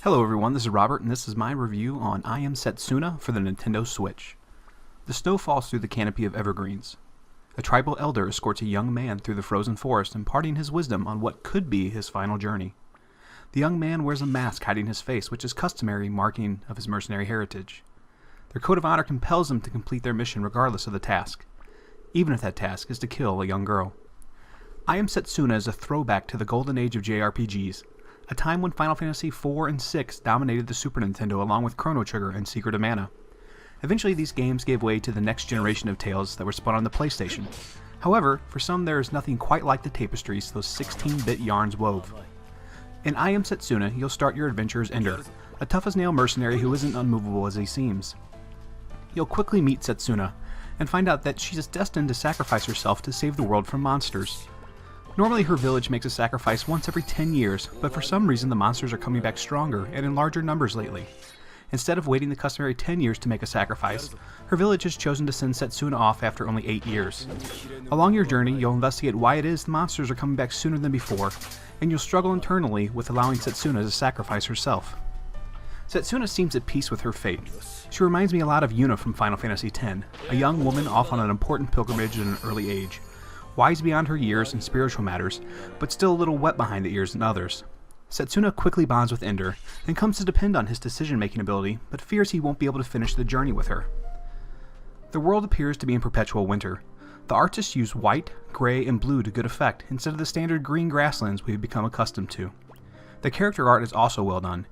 Hello everyone, this is Robert, and this is my review on I Am Setsuna for the Nintendo Switch. The snow falls through the canopy of evergreens. A tribal elder escorts a young man through the frozen forest, imparting his wisdom on what could be his final journey. The young man wears a mask hiding his face, which is customary marking of his mercenary heritage. Their code of honor compels them to complete their mission regardless of the task, even if that task is to kill a young girl. I Am Setsuna is a throwback to the golden age of JRPGs, a time when Final Fantasy IV and VI dominated the Super Nintendo along with Chrono Trigger and Secret of Mana. Eventually these games gave way to the next generation of tales that were spun on the PlayStation. However, for some there is nothing quite like the tapestries those 16-bit yarns wove. In I Am Setsuna, you'll start your adventure as Ender, a tough-as-nail mercenary who isn't unmovable as he seems. You'll quickly meet Setsuna, and find out that she's destined to sacrifice herself to save the world from monsters. Normally her village makes a sacrifice once every 10 years, but for some reason the monsters are coming back stronger and in larger numbers lately. Instead of waiting the customary 10 years to make a sacrifice, her village has chosen to send Setsuna off after only 8 years. Along your journey, you'll investigate why it is the monsters are coming back sooner than before, and you'll struggle internally with allowing Setsuna to sacrifice herself. Setsuna seems at peace with her fate. She reminds me a lot of Yuna from Final Fantasy X, a young woman off on an important pilgrimage at an early age. Wise beyond her years in spiritual matters, but still a little wet behind the ears in others. Setsuna quickly bonds with Ender, and comes to depend on his decision-making ability, but fears he won't be able to finish the journey with her. The world appears to be in perpetual winter. The artists use white, gray, and blue to good effect, instead of the standard green grasslands we've become accustomed to. The character art is also well done.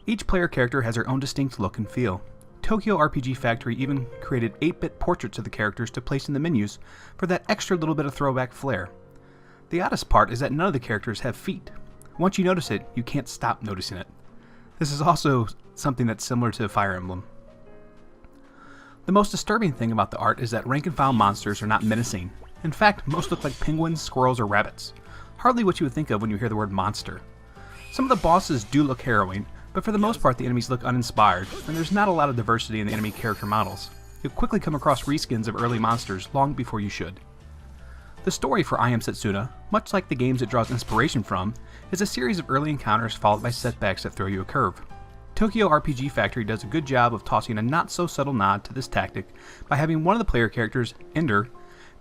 Each player character has their own distinct look and feel. Tokyo RPG Factory even created 8-bit portraits of the characters to place in the menus for that extra little bit of throwback flair. The oddest part is that none of the characters have feet. Once you notice it, you can't stop noticing it. This is also something that's similar to Fire Emblem. The most disturbing thing about the art is that rank-and-file monsters are not menacing. In fact, most look like penguins, squirrels, or rabbits. Hardly what you would think of when you hear the word monster. Some of the bosses do look harrowing, but for the most part the enemies look uninspired, and there's not a lot of diversity in the enemy character models. You'll quickly come across reskins of early monsters long before you should. The story for I Am Setsuna, much like the games it draws inspiration from, is a series of early encounters followed by setbacks that throw you a curve. Tokyo RPG Factory does a good job of tossing a not-so-subtle nod to this tactic by having one of the player characters, Ender,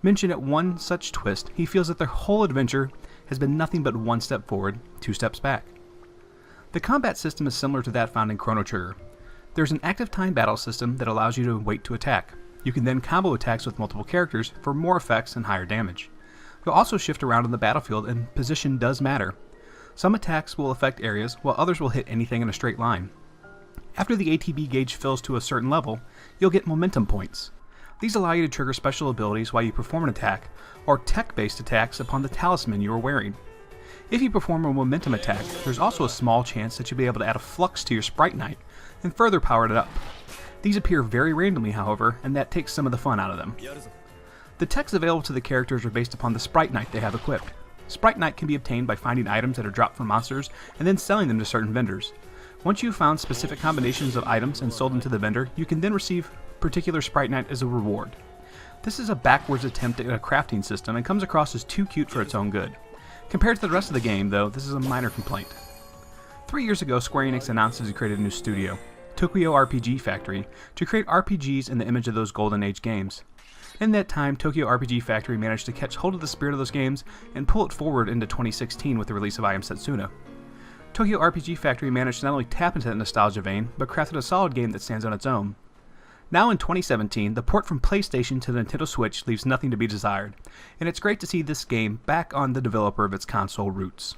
mention at one such twist he feels that their whole adventure has been nothing but one step forward, 2 steps back. The combat system is similar to that found in Chrono Trigger. There's an active time battle system that allows you to wait to attack. You can then combo attacks with multiple characters for more effects and higher damage. You'll also shift around on the battlefield, and position does matter. Some attacks will affect areas, while others will hit anything in a straight line. After the ATB gauge fills to a certain level, you'll get momentum points. These allow you to trigger special abilities while you perform an attack, or tech-based attacks upon the talisman you are wearing. If you perform a momentum attack, there's also a small chance that you'll be able to add a flux to your Sprite Knight and further power it up. These appear very randomly, however, and that takes some of the fun out of them. The techs available to the characters are based upon the Sprite Knight they have equipped. Sprite Knight can be obtained by finding items that are dropped from monsters and then selling them to certain vendors. Once you've found specific combinations of items and sold them to the vendor, you can then receive particular Sprite Knight as a reward. This is a backwards attempt at a crafting system and comes across as too cute for its own good. Compared to the rest of the game, though, this is a minor complaint. 3 years ago, Square Enix announced that it created a new studio, Tokyo RPG Factory, to create RPGs in the image of those Golden Age games. In that time, Tokyo RPG Factory managed to catch hold of the spirit of those games and pull it forward into 2016 with the release of I Am Setsuna. Tokyo RPG Factory managed to not only tap into that nostalgia vein, but crafted a solid game that stands on its own. Now in 2017, the port from PlayStation to the Nintendo Switch leaves nothing to be desired, and it's great to see this game back on the developer of its console roots.